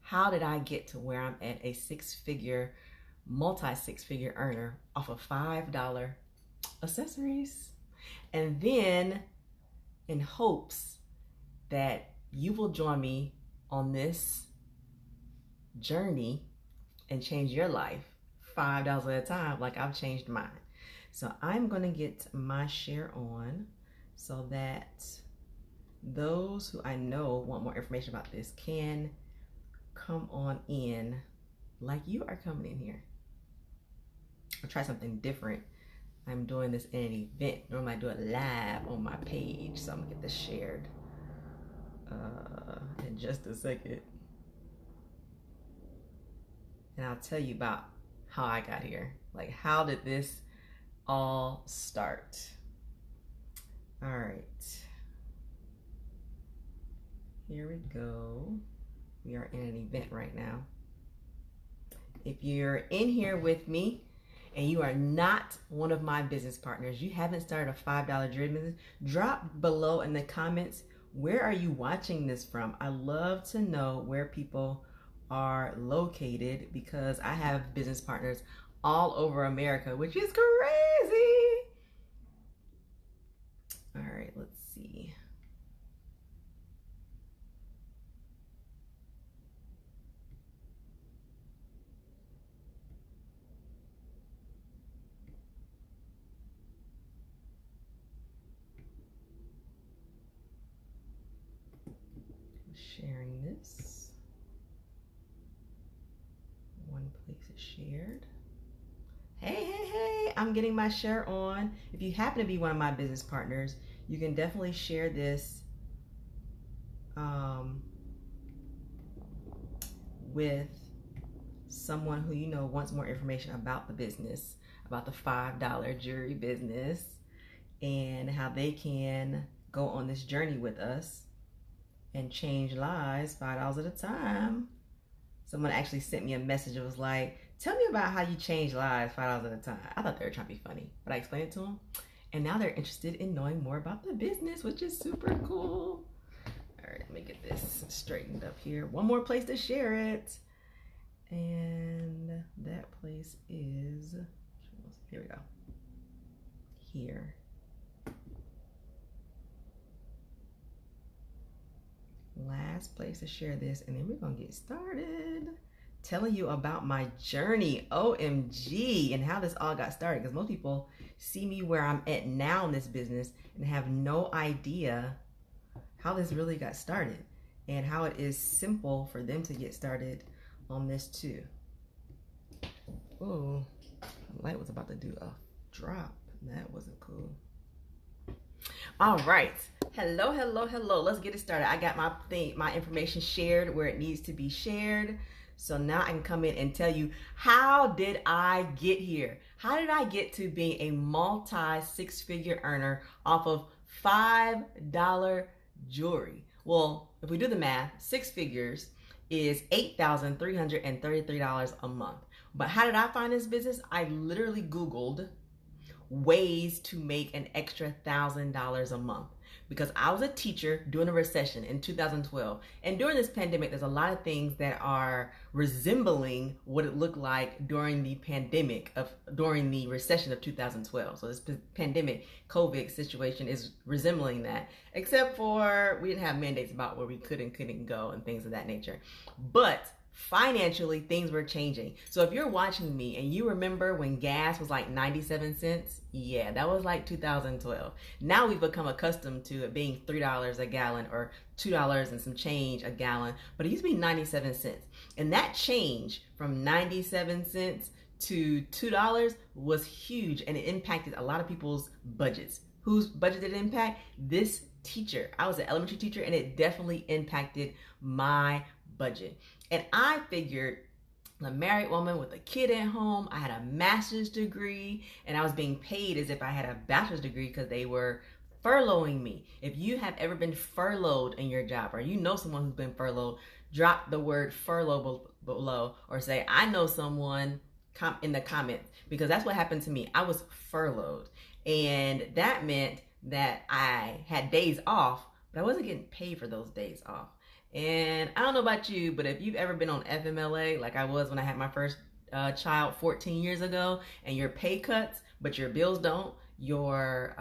how did I get to where I'm at, a multi-six-figure earner off of $5 accessories? And then in hopes that you will join me on this journey and change your life $5 at a time like I've changed mine. So I'm going to get my share on so that those who I know want more information about this can come on in like you are coming in here. I'll try something different. I'm doing this in an event. Normally I do it live on my page, so I'm gonna get this shared in just a second. And I'll tell you about how I got here. Like, how did this all start? All right. Here we go. We are in an event right now. If you're in here with me and you are not one of my business partners, you haven't started a $5 jewelry business, drop below in the comments, where are you watching this from? I love to know where people are located because I have business partners all over America, which is crazy. All right, let's see. Sharing this. One place is shared. Hey, I'm getting my share on. If you happen to be one of my business partners, you can definitely share this with someone who you know wants more information about the business, about the $5 jewelry business, and how they can go on this journey with us and change lives $5 at a time. Someone actually sent me a message. It was like, tell me about how you change lives $5 at a time. I thought they were trying to be funny, but I explained it to them. And now they're interested in knowing more about the business, which is super cool. All right, let me get this straightened up here. One more place to share it. And that place is, here we go. Here. Last place to share this, and then we're gonna get started telling you about my journey, OMG, and how this all got started, because most people see me where I'm at now in this business and have no idea how this really got started and how it is simple for them to get started on this too. Oh, the light was about to do a drop. That wasn't cool. All right. Hello. Let's get it started. I got my information shared where it needs to be shared. So now I can come in and tell you, how did I get here? How did I get to being a multi-six-figure earner off of $5 jewelry? Well, if we do the math, 6 figures is $8,333 a month. But how did I find this business? I literally Googled ways to make an extra $1,000 a month, because I was a teacher during a recession in 2012. And during this pandemic, there's a lot of things that are resembling what it looked like during the during the recession of 2012. So this pandemic COVID situation is resembling that, except for we didn't have mandates about where we could and couldn't go and things of that nature. But financially, things were changing. So if you're watching me and you remember when gas was like 97 cents, yeah, that was like 2012. Now we've become accustomed to it being $3 a gallon or $2 and some change a gallon, but it used to be 97 cents. And that change from 97 cents to $2 was huge, and it impacted a lot of people's budgets. Whose budget did it impact? This teacher. I was an elementary teacher, and it definitely impacted my budget. And I figured, I'm a married woman with a kid at home, I had a master's degree, and I was being paid as if I had a bachelor's degree because they were furloughing me. If you have ever been furloughed in your job, or you know someone who's been furloughed, drop the word furlough below, or say, I know someone, in the comments, because that's what happened to me. I was furloughed, and that meant that I had days off, but I wasn't getting paid for those days off. And I don't know about you, but if you've ever been on FMLA, like I was when I had my first child 14 years ago, and your pay cuts, but your bills don't, your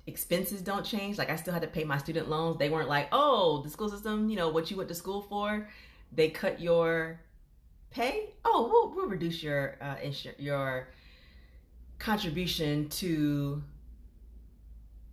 expenses don't change. Like I still had to pay my student loans. They weren't like, oh, the school system, what you went to school for, they cut your pay. Oh, we'll reduce your your contribution to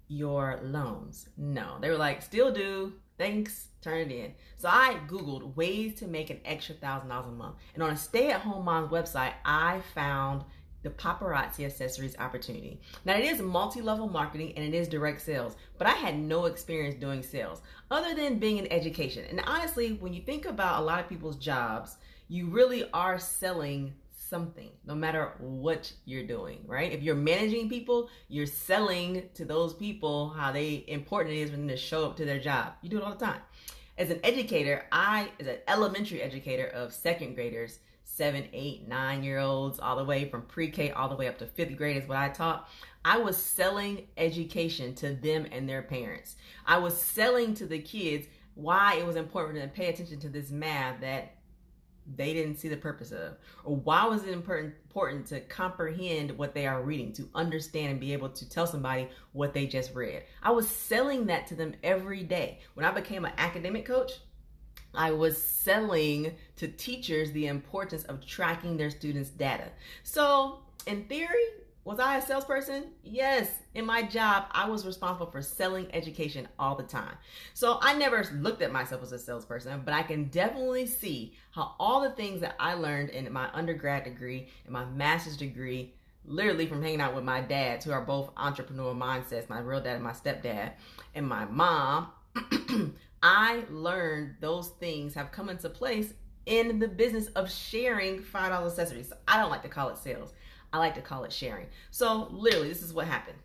your loans. No, they were like, still do, thanks, turn it in. So I Googled ways to make an extra $1,000 a month. And on a stay-at-home mom's website, I found the Paparazzi Accessories opportunity. Now it is multi-level marketing and it is direct sales, but I had no experience doing sales other than being in education. And honestly, when you think about a lot of people's jobs, you really are selling something, no matter what you're doing, right? If you're managing people, you're selling to those people how important it is for them to show up to their job. You do it all the time. As an educator, as an elementary educator of second graders, 7, 8, 9-year-olds, all the way from pre-K all the way up to 5th grade is what I taught. I was selling education to them and their parents. I was selling to the kids why it was important to pay attention to this math that they didn't see the purpose of, or why was it important to comprehend what they are reading, to understand and be able to tell somebody what they just read. I was selling that to them every day. When I became an academic coach, I was selling to teachers the importance of tracking their students' data. So in theory, was I a salesperson? Yes. In my job, I was responsible for selling education all the time. So I never looked at myself as a salesperson, but I can definitely see how all the things that I learned in my undergrad degree and my master's degree, literally from hanging out with my dads, who are both entrepreneurial mindsets, my real dad and my stepdad, and my mom, I learned those things have come into place in the business of sharing $5 accessories. So I don't like to call it sales. I like to call it sharing. So literally, this is what happened.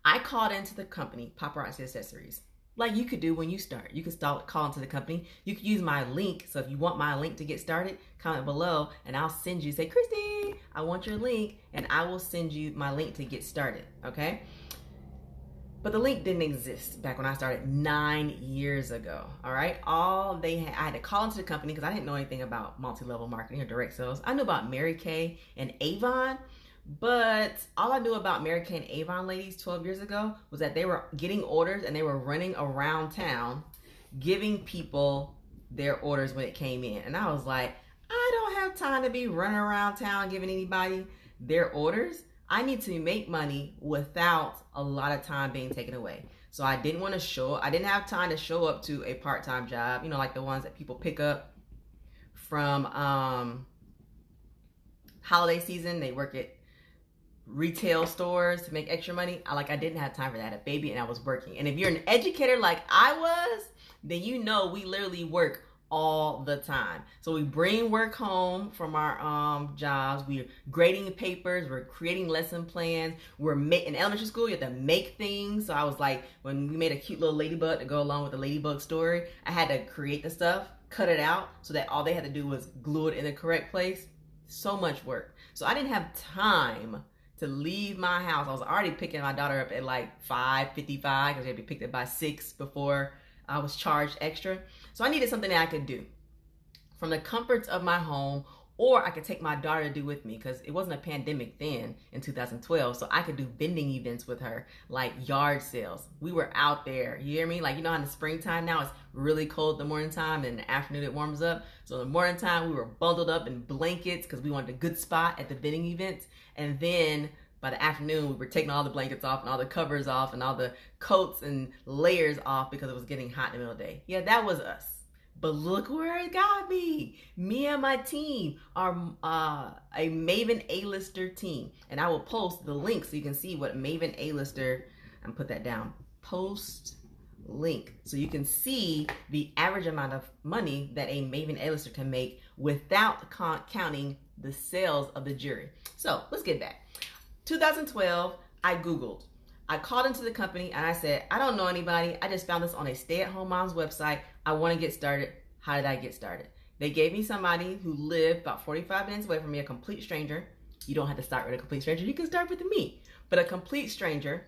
I called into the company, Paparazzi Accessories, like you could do when you start. You could call into the company. You could use my link. So if you want my link to get started, comment below and I'll send you, say, Christy, I want your link, and I will send you my link to get started, okay? But the link didn't exist back when I started 9 years ago, all right? I had to call into the company because I didn't know anything about multi-level marketing or direct sales. I knew about Mary Kay and Avon, but all I knew about Mary Kay and Avon ladies 12 years ago was that they were getting orders and they were running around town giving people their orders when it came in. And I was like, I don't have time to be running around town giving anybody their orders. I need to make money without a lot of time being taken away. So I didn't want to I didn't have time to show up to a part-time job, like the ones that people pick up from holiday season. They work at retail stores to make extra money. I didn't have time for that. I had a baby and I was working. And if you're an educator like I was, then we literally work all the time. So we bring work home from our jobs. We're grading papers. We're creating lesson plans. In elementary school, you have to make things. So I was like, when we made a cute little ladybug to go along with the ladybug story, I had to create the stuff, cut it out so that all they had to do was glue it in the correct place. So much work. So I didn't have time to leave my house. I was already picking my daughter up at like 5:55 because she had to be picked up by 6 before I was charged extra. So I needed something that I could do from the comforts of my home, or I could take my daughter to do with me because it wasn't a pandemic then in 2012. So I could do vending events with her, like yard sales. We were out there, you hear me? Like, in the springtime now, it's really cold in the morning time, and in the afternoon it warms up. So in the morning time, we were bundled up in blankets because we wanted a good spot at the vending events. And then by the afternoon, we were taking all the blankets off and all the covers off and all the coats and layers off because it was getting hot in the middle of the day. Yeah, that was us. But look where it got me. Me and my team are a Maven A-lister team. And I will post the link so you can see what Maven A-lister, and put that down, post link. So you can see the average amount of money that a Maven A-lister can make without counting the sales of the jury. So let's get back. 2012, I Googled. I called into the company and I said, I don't know anybody. I just found this on a stay-at-home mom's website. I want to get started. How did I get started? They gave me somebody who lived about 45 minutes away from me, a complete stranger. You don't have to start with a complete stranger. You can start with me, but a complete stranger.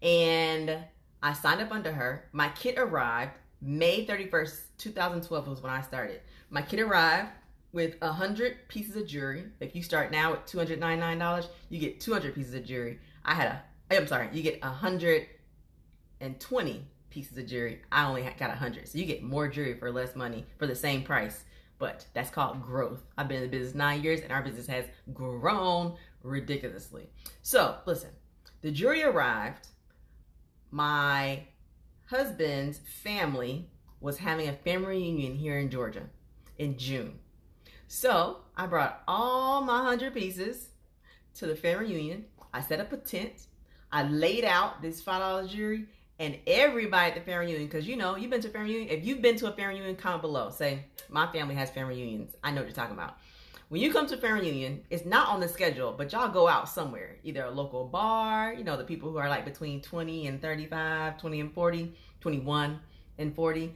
And I signed up under her. My kit arrived May 31st, 2012 was when I started. My kit arrived with 100 pieces of jewelry. If you start now at $299, you get 200 pieces of jewelry. You get 120 pieces of jewelry. I only got 100. So you get more jewelry for less money for the same price. But that's called growth. I've been in the business 9 years and our business has grown ridiculously. So listen, the jewelry arrived. My husband's family was having a family reunion here in Georgia in June. So I brought all my 100 pieces to the family reunion. I set up a tent. I laid out this $5 jewelry, and everybody at the family reunion, because you've been to a family reunion. If you've been to a family reunion, comment below. Say, my family has family reunions. I know what you're talking about. When you come to a family reunion, it's not on the schedule, but y'all go out somewhere, either a local bar, the people who are like between 20 and 35, 20 and 40, 21 and 40.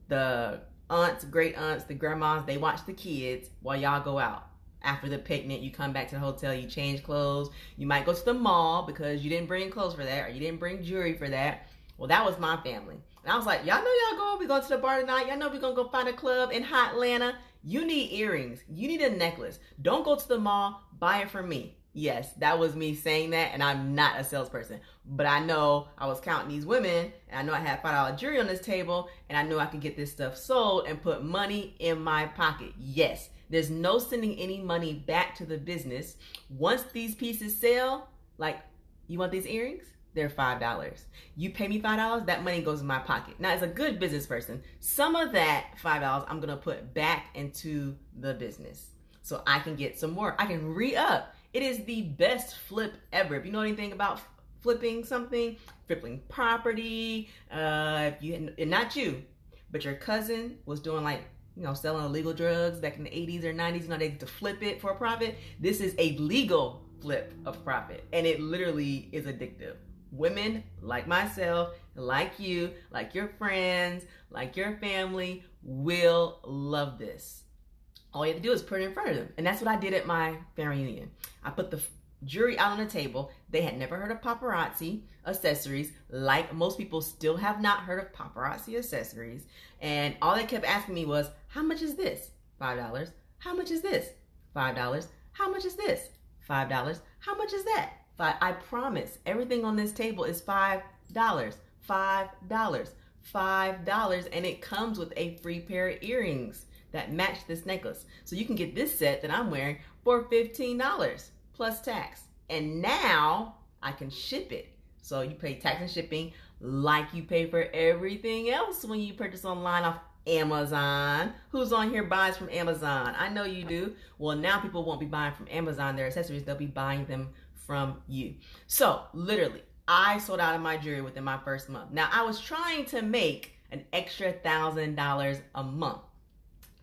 The aunts, great aunts, the grandmas, they watch the kids while y'all go out. After the picnic, you come back to the hotel, you change clothes. You might go to the mall because you didn't bring clothes for that or you didn't bring jewelry for that. Well, that was my family. And I was like, y'all know we going to the bar tonight. Y'all know we going to go find a club in hot Atlanta. You need earrings. You need a necklace. Don't go to the mall. Buy it from me. Yes, that was me saying that, and I'm not a salesperson. But I know I was counting these women, and I know I had $5 jewelry on this table, and I know I could get this stuff sold and put money in my pocket. Yes, there's no sending any money back to the business. Once these pieces sell, like, you want these earrings? They're $5. You pay me $5, that money goes in my pocket. Now, as a good business person, some of that $5 I'm going to put back into the business so I can get some more. I can re-up. It is the best flip ever. If you know anything about flipping something, flipping property, not you, but your cousin was doing selling illegal drugs back in the 80s or 90s, they get to flip it for a profit. This is a legal flip of profit, and it literally is addictive. Women like myself, like you, like your friends, like your family will love this. All you have to do is put it in front of them. And that's what I did at my family reunion. I put the jewelry out on the table. They had never heard of paparazzi accessories. Like most people still have not heard of paparazzi accessories. And all they kept asking me was, how much is this? $5. How much is this? $5. How much is this? $5. How much is that? I promise everything on this table is $5. $5. $5. And it comes with a free pair of earrings that match this necklace. So you can get this set that I'm wearing for $15 plus tax. And now I can ship it. So you pay tax and shipping like you pay for everything else when you purchase online off Amazon. Who's on here buys from Amazon? I know you do. Well, now people won't be buying from Amazon their accessories. They'll be buying them from you. So literally, I sold out of my jewelry within my first month. Now, I was trying to make an extra $1,000 a month.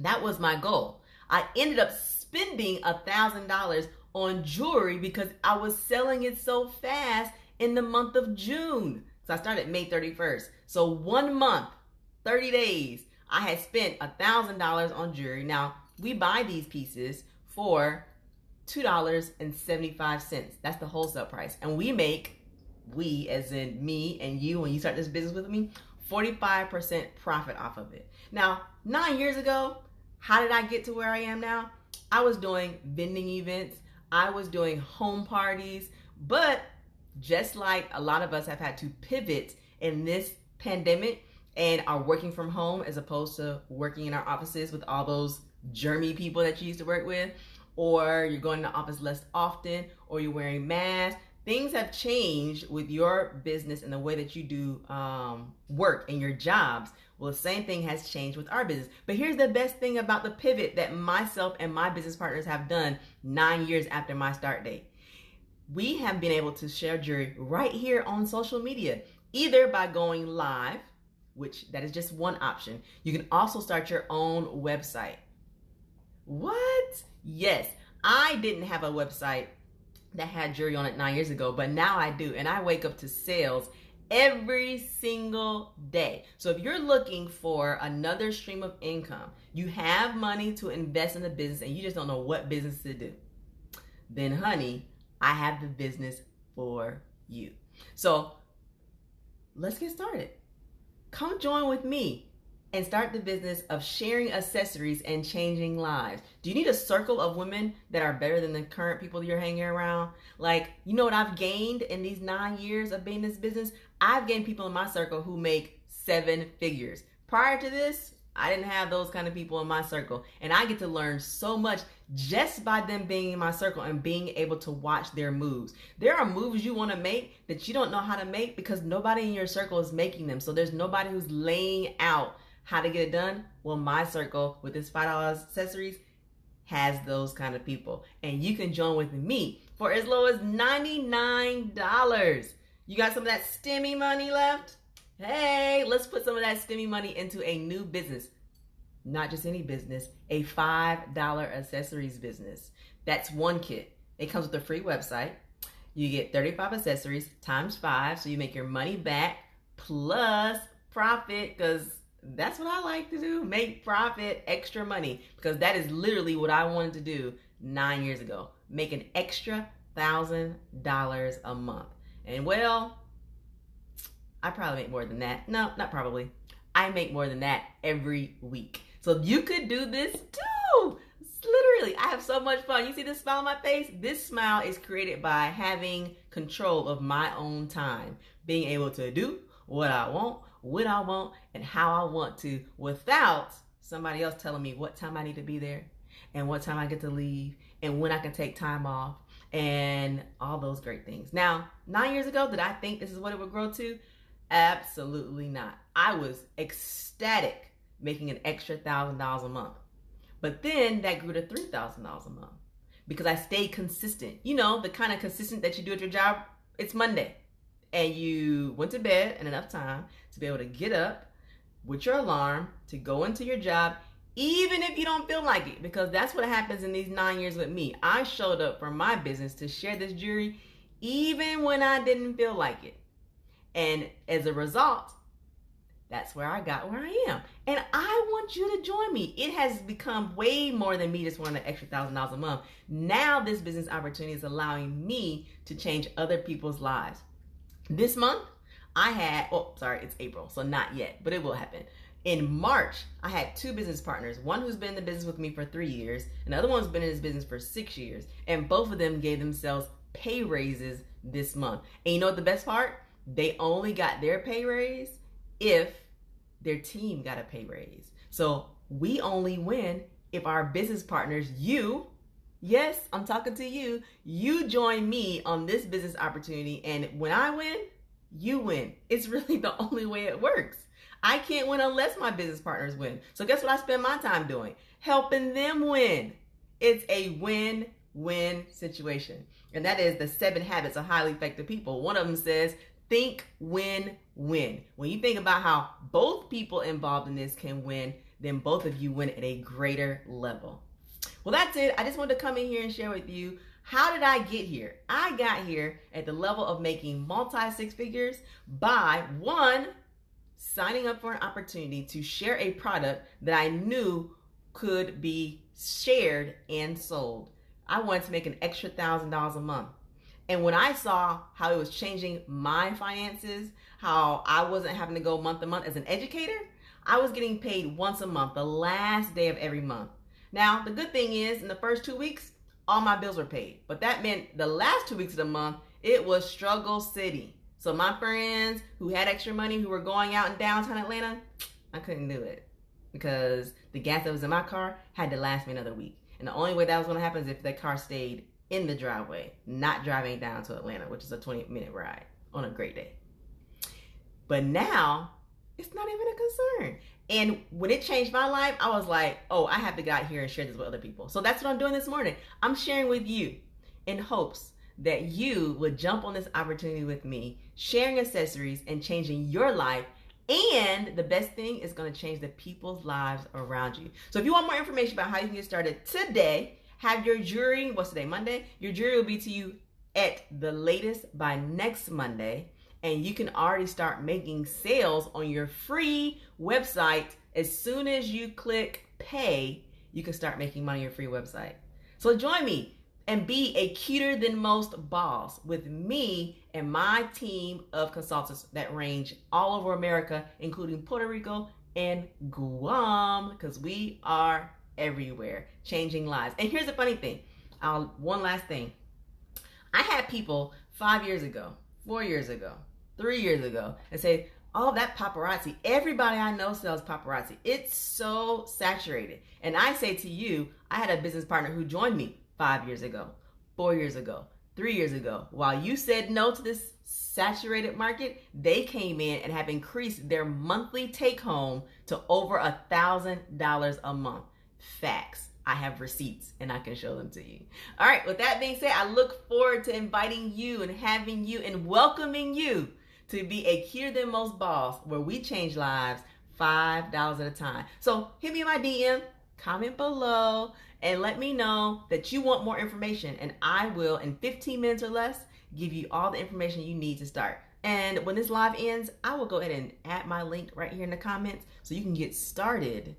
That was my goal. I ended up spending $1,000 on jewelry because I was selling it so fast in the month of June. So I started May 31st. So 1 month, 30 days, I had spent $1,000 on jewelry. Now, we buy these pieces for $2.75. That's the wholesale price. And we as in me and you, when you start this business with me, 45% profit off of it. Now, 9 years ago, how did I get to where I am now? I was doing vending events. I was doing home parties. But just like a lot of us have had to pivot in this pandemic and are working from home as opposed to working in our offices with all those germy people that you used to work with, or you're going to the office less often, or you're wearing masks. Things have changed with your business and the way that you do work and your jobs. Well, the same thing has changed with our business. But here's the best thing about the pivot that myself and my business partners have done 9 years after my start date. We have been able to share jewelry right here on social media, either by going live, which that is just one option. You can also start your own website. What? Yes, I didn't have a website that had jewelry on it 9 years ago, but now I do. And I wake up to sales every single day. So if you're looking for another stream of income, you have money to invest in the business and you just don't know what business to do, then honey, I have the business for you. So let's get started. Come join with me and start the business of sharing accessories and changing lives. Do you need a circle of women that are better than the current people you're hanging around? Like, you know what I've gained in these 9 years of being in this business? I've gained people in my circle who make 7 figures. Prior to this, I didn't have those kind of people in my circle. And I get to learn so much just by them being in my circle and being able to watch their moves. There are moves you want to make that you don't know how to make because nobody in your circle is making them. So there's nobody who's laying out how to get it done. Well, my circle with this $5 accessories has those kind of people. And you can join with me for as low as $99. You got some of that STEMI money left? Hey, let's put some of that STEMI money into a new business. Not just any business, a $5 accessories business. That's one kit. It comes with a free website. You get 35 accessories times 5, so you make your money back plus profit, because that's what I like to do, make profit, extra money, because that is literally what I wanted to do 9 years ago, make an extra $1,000 a month. And well, I probably make more than that. No, not probably. I make more than that every week. So you could do this too. Literally, I have so much fun. You see this smile on my face? This smile is created by having control of my own time, being able to do what I want, when I want, and how I want to, without somebody else telling me what time I need to be there and what time I get to leave and when I can take time off and all those great things. Now, 9 years ago, did I think this is what it would grow to? Absolutely not. I was ecstatic making an extra $1,000 a month. But then that grew to $3,000 a month because I stayed consistent. You know, the kind of consistent that you do at your job. It's Monday and you went to bed in enough time to be able to get up with your alarm to go into your job, even if you don't feel like it, because that's what happens in these 9 years with me. I showed up for my business to share this jewelry even when I didn't feel like it. And as a result, that's where I got where I am. And I want you to join me. It has become way more than me just wanting an extra $1,000 a month. Now this business opportunity is allowing me to change other people's lives. This month, I had, it's April, so not yet, but it will happen. In March, I had 2 business partners, one who's been in the business with me for 3 years, and the other one's been in this business for 6 years. And both of them gave themselves pay raises this month. And you know what the best part? They only got their pay raise if their team got a pay raise. So we only win if our business partners, you, yes, I'm talking to you, you join me on this business opportunity. And when I win, you win. It's really the only way it works. I can't win unless my business partners win. So guess what I spend my time doing? Helping them win. It's a win-win situation. And that is the 7 habits of highly effective people. One of them says, think win-win. When you think about how both people involved in this can win, then both of you win at a greater level. Well, that's it. I just wanted to come in here and share with you, how did I get here? I got here at the level of making multi-6 figures by 1, signing up for an opportunity to share a product that I knew could be shared and sold. I wanted to make an extra $1,000 a month. And when I saw how it was changing my finances, how I wasn't having to go month to month as an educator, I was getting paid once a month, the last day of every month. Now, the good thing is, in the first 2 weeks, all my bills were paid. But that meant the last 2 weeks of the month, it was struggle city. So my friends who had extra money, who were going out in downtown Atlanta, I couldn't do it because the gas that was in my car had to last me another week. And the only way that was going to happen is if that car stayed in the driveway, not driving down to Atlanta, which is a 20-minute ride on a great day. But now, it's not even a concern. And when it changed my life, I was like, oh, I have to get out here and share this with other people. So that's what I'm doing this morning. I'm sharing with you in hopes that you would jump on this opportunity with me, sharing accessories and changing your life. And the best thing is going to change the people's lives around you. So if you want more information about how you can get started today, have your jewelry, what's today, Monday? Your jewelry will be to you at the latest by next Monday. And you can already start making sales on your free website. As soon as you click pay, you can start making money on your free website. So join me. and be a cuter than most boss with me and my team of consultants that range all over America, including Puerto Rico and Guam, because we are everywhere, changing lives. And here's the funny thing. One last thing. I had people 5 years ago, 4 years ago, 3 years ago, and say, oh, that paparazzi, everybody I know sells paparazzi. It's so saturated. And I say to you, I had a business partner who joined me 5 years ago, 4 years ago, 3 years ago. While you said no to this saturated market, they came in and have increased their monthly take home to over $1,000 a month. Facts. I have receipts and I can show them to you. All right, with that being said, I look forward to inviting you and having you and welcoming you to be a cuter than most boss, where we change lives $5 at a time. So hit me in my DM, comment below, and let me know that you want more information, and I will, in 15 minutes or less, give you all the information you need to start. And when this live ends, I will go ahead and add my link right here in the comments so you can get started.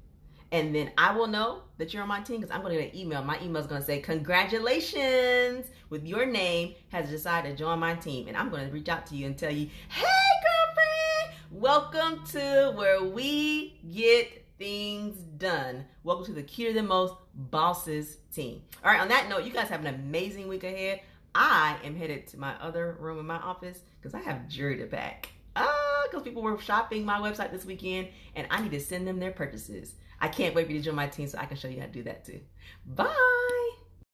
And then I will know that you're on my team, because I'm going to get an email. My email is going to say, congratulations, with your name has decided to join my team. And I'm going to reach out to you and tell you, hey, girlfriend, welcome to where we get things done. Welcome to the Cuter Than Most Bosses team. All right, on that note, you guys have an amazing week ahead. I am headed to my other room in my office because I have jewelry to pack. Because people were shopping my website this weekend, and I need to send them their purchases. I can't wait for you to join my team so I can show you how to do that too. Bye.